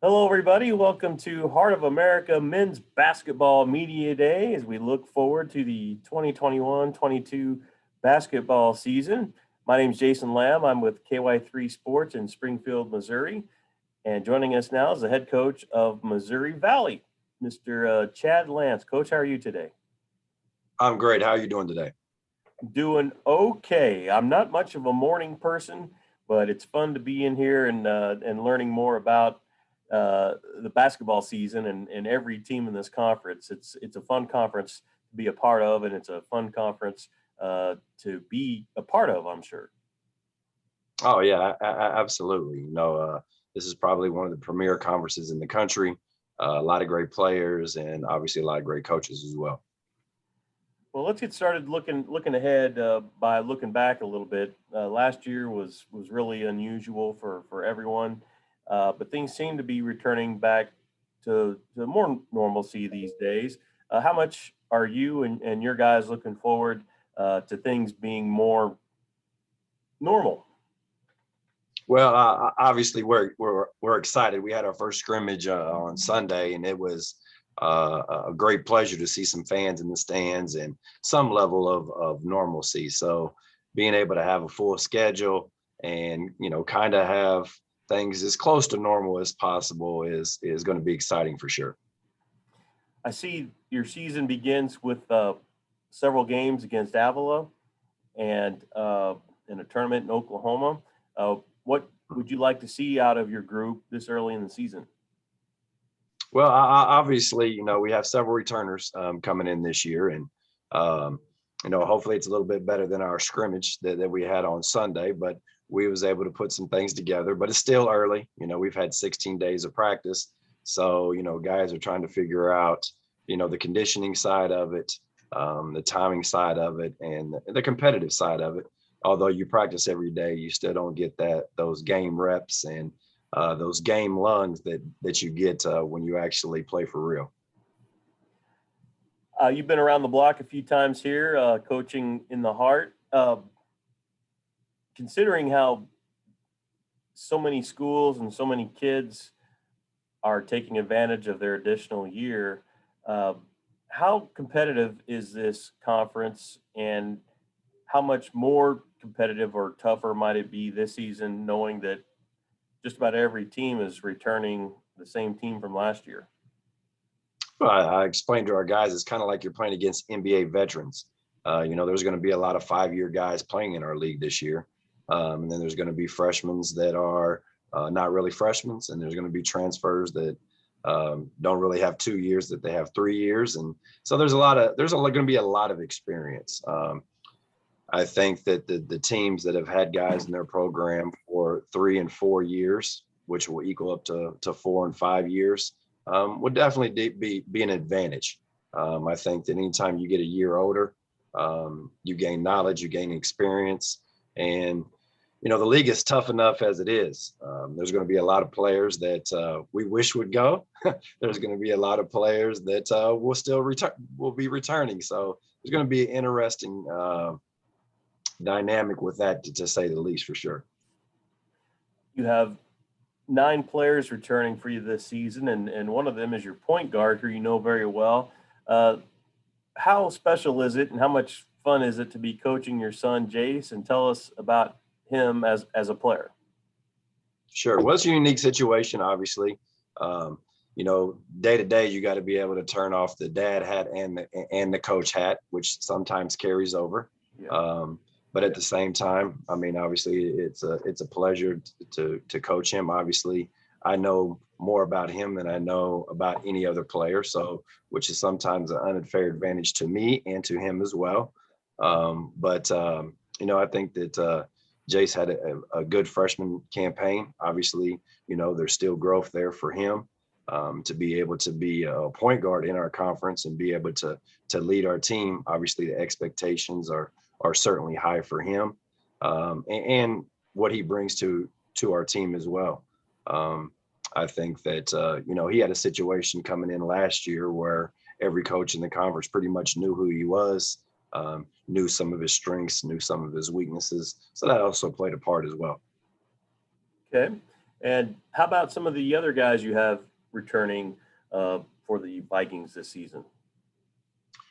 Hello, everybody. Welcome to Heart of America Men's Basketball Media Day as we look forward to the 2021-22 basketball season. My name is Jason Lamb. I'm with KY3 Sports in Springfield, Missouri. And joining us now is the head coach of Missouri Valley, Mr. Chad Lance. Coach, how are you today? I'm great. How are you doing today? Doing okay. I'm not much of a morning person, but it's fun to be in here and learning more about the basketball season and every team in this conference. It's a fun conference to be a part of, and it's a fun conference to be a part of, I'm sure. Oh yeah, absolutely. This is probably one of the premier conferences in the country. A lot of great players and obviously a lot of great coaches as well. Well, let's get started looking ahead by looking back a little bit. Last year was really unusual for everyone. But things seem to be returning back to more normalcy these days. How much are you and your guys looking forward to things being more normal? Well, obviously we're excited. We had our first scrimmage on Sunday, and it was a great pleasure to see some fans in the stands and some level of normalcy. So being able to have a full schedule and kind of have things as close to normal as possible is going to be exciting for sure. I see your season begins with several games against Avila and in a tournament in Oklahoma. What would you like to see out of your group this early in the season? Well, obviously, we have several returners coming in this year, and hopefully it's a little bit better than our scrimmage that we had on Sunday, but we was able to put some things together, but it's still early. We've had 16 days of practice. So, guys are trying to figure out, the conditioning side of it, the timing side of it, and the competitive side of it. Although you practice every day, you still don't get those game reps and those game lungs that you get when you actually play for real. You've been around the block a few times here, coaching in the Heart. Considering how so many schools and so many kids are taking advantage of their additional year, how competitive is this conference, and how much more competitive or tougher might it be this season, knowing that just about every team is returning the same team from last year? Well, I explained to our guys, it's kind of like you're playing against NBA veterans. There's going to be a lot of 5-year guys playing in our league this year. And then there's going to be freshmen that are not really freshmen, and there's going to be transfers that don't really have 2 years, that they have 3 years, and so there's going to be a lot of experience. I think that the teams that have had guys in their program for 3 and 4 years, which will equal up to 4 and 5 years, would definitely be an advantage. I think that anytime you get a year older, you gain knowledge, you gain experience, and the league is tough enough as it is. There's going to be a lot of players that we wish would go. There's going to be a lot of players that will be returning. So there's going to be an interesting dynamic with that, to say the least, for sure. You have 9 players returning for you this season, and one of them is your point guard, who you know very well. How special is it, and how much fun is it to be coaching your son, Jace? And tell us about him as a player. Sure. Well, it's a unique situation, obviously. Day to day, you got to be able to turn off the dad hat and the coach hat, which sometimes carries over. Yeah. But at the same time, I mean, obviously, it's a pleasure to coach him. Obviously, I know more about him than I know about any other player, so which is sometimes an unfair advantage to me and to him as well. But I think that Jace had a good freshman campaign. Obviously, there's still growth there for him to be able to be a point guard in our conference and be able to lead our team. Obviously, the expectations are certainly high for him, and what he brings to our team as well. I think that he had a situation coming in last year where every coach in the conference pretty much knew who he was. Knew some of his strengths, knew some of his weaknesses. So that also played a part as well. Okay. And how about some of the other guys you have returning for the Vikings this season?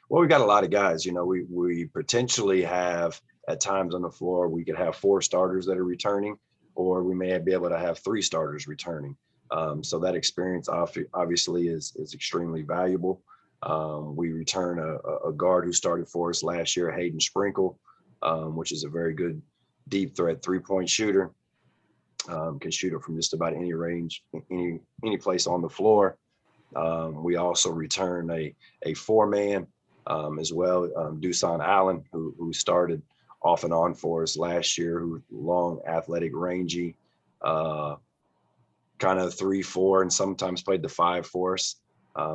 Well, we got a lot of guys. We potentially have at times on the floor, we could have 4 starters that are returning, or we may be able to have 3 starters returning. So that experience obviously is extremely valuable. We return a guard who started for us last year, Hayden Sprinkle, which is a very good deep threat 3-point shooter. Can shoot it from just about any range, any place on the floor. We also return a 4-man as well, Dusan Allen, who started off and on for us last year, who long, athletic, rangy, kind of 3-4, and sometimes played the 5 for us.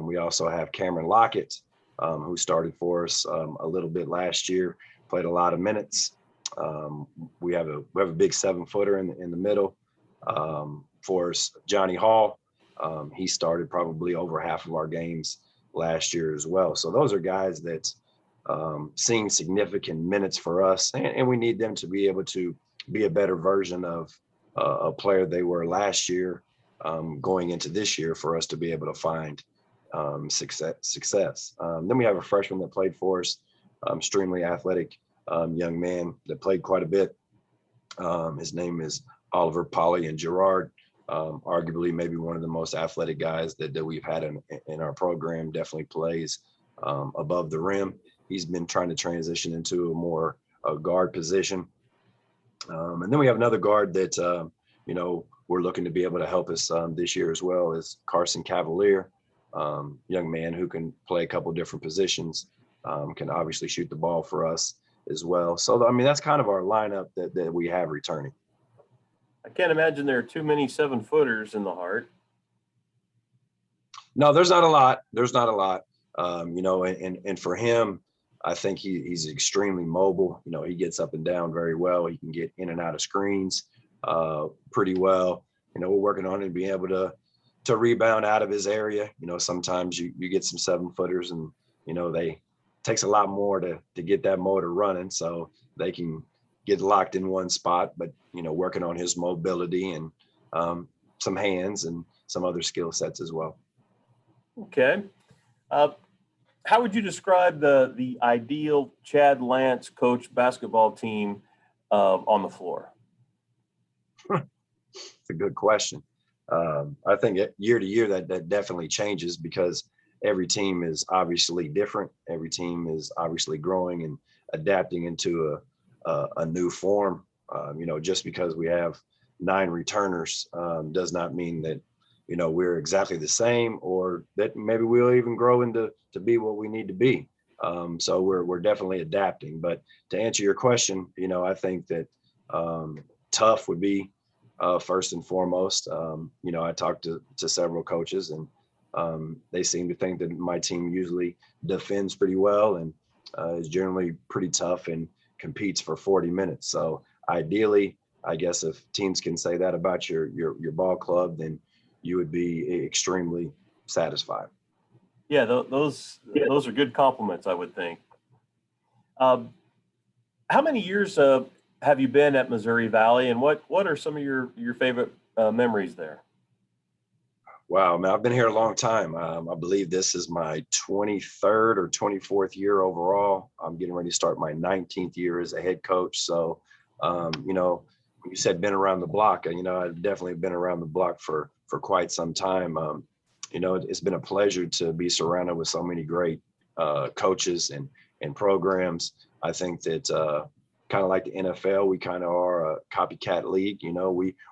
We also have Cameron Lockett, who started for us a little bit last year, played a lot of minutes. We have a big 7-footer in the middle for us, Johnny Hall. He started probably over half of our games last year as well. So those are guys that seeing significant minutes for us, and we need them to be able to be a better version of a player they were last year, going into this year, for us to be able to find success. Then we have a freshman that played for us, extremely athletic young man that played quite a bit. His name is Oliver Polly, and Gerard, arguably maybe one of the most athletic guys that we've had in our program, definitely plays above the rim. He's been trying to transition into a more guard position. And then we have another guard that, we're looking to be able to help us this year as well, is Carson Cavalier, young man who can play a couple different positions, can obviously shoot the ball for us as well. So, I mean, that's kind of our lineup that we have returning. I can't imagine there are too many 7-footers in the Heart. No, there's not a lot. And for him, I think he's extremely mobile. He gets up and down very well. He can get in and out of screens pretty well. We're working on him being able to rebound out of his area. Sometimes you get some 7-footers and, they takes a lot more to get that motor running, so they can get locked in one spot, but, working on his mobility and some hands and some other skill sets as well. Okay. How would you describe the ideal Chad Lance coach basketball team on the floor? It's a good question. I think year to year that definitely changes, because every team is obviously different. Every team is obviously growing and adapting into a new form. Just because we have 9 returners does not mean that, we're exactly the same, or that maybe we'll even grow into be what we need to be. So we're definitely adapting. But to answer your question, I think that tough would be first and foremost. I talked to several coaches, and they seem to think that my team usually defends pretty well and is generally pretty tough and competes for 40 minutes. So ideally, I guess if teams can say that about your ball club, then you would be extremely satisfied. Yeah, those are good compliments, I would think. How many years have you been at Missouri Valley, and what are some of your favorite memories there? Wow, man, I've been here a long time. I believe this is my 23rd or 24th year overall. I'm getting ready to start my 19th year as a head coach. So, when you said been around the block, I've definitely been around the block for quite some time. It's been a pleasure to be surrounded with so many great coaches and programs. I think that kind of like the NFL, we kind of are a copycat league.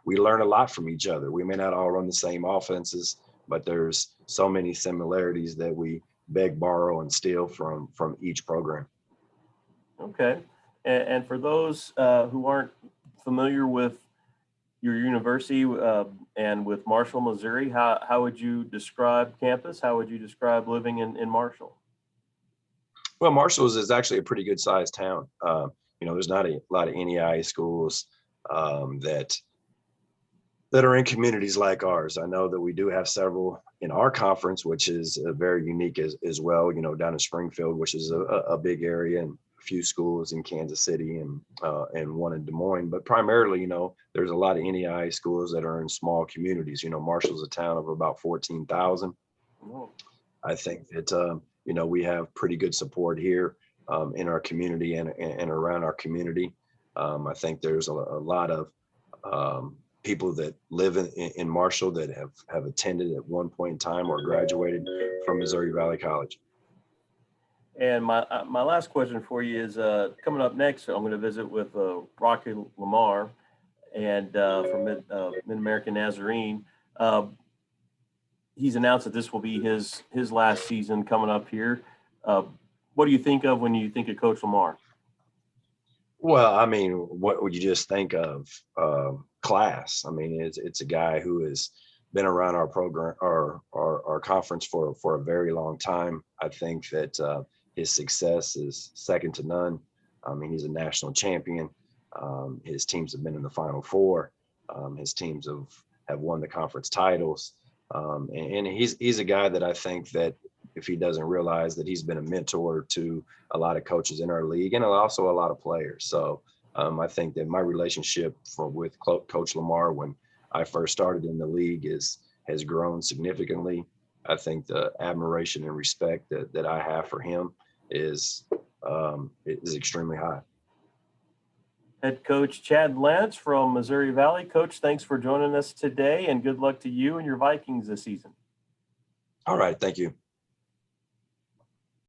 We learn a lot from each other. We may not all run the same offenses, but there's so many similarities that we beg, borrow, and steal from each program. Okay. And for those who aren't familiar with your university and with Marshall, Missouri, how would you describe campus? How would you describe living in Marshall? Well, Marshall is actually a pretty good sized town. There's not a lot of NEI schools that are in communities like ours. I know that we do have several in our conference, which is very unique as well, down in Springfield, which is a big area. And few schools in Kansas City and one in Des Moines, but primarily, there's a lot of NEI schools that are in small communities. Marshall's a town of about 14,000. Oh, I think that, we have pretty good support here in our community and around our community. I think there's a lot of people that live in Marshall that have attended at one point in time or graduated from Missouri Valley College. and my last question for you is coming up next. I'm going to visit with Rocky Lamar and from Mid-American Nazarene. He's announced that this will be his last season coming up here. What do you think of when you think of Coach Lamar? Well, I mean, what would you just think of? Class. I mean, it's a guy who has been around our program, our conference for a very long time. I think that his success is second to none. I mean, he's a national champion. His teams have been in the Final Four. His teams have won the conference titles. And he's a guy that I think that if he doesn't realize that he's been a mentor to a lot of coaches in our league and also a lot of players. So I think that my relationship with Coach Lamar when I first started in the league has grown significantly. I think the admiration and respect that I have for him is extremely high. Head coach Chad Lance from Missouri Valley. Coach, thanks for joining us today, and good luck to you and your Vikings this season. All right. Thank you.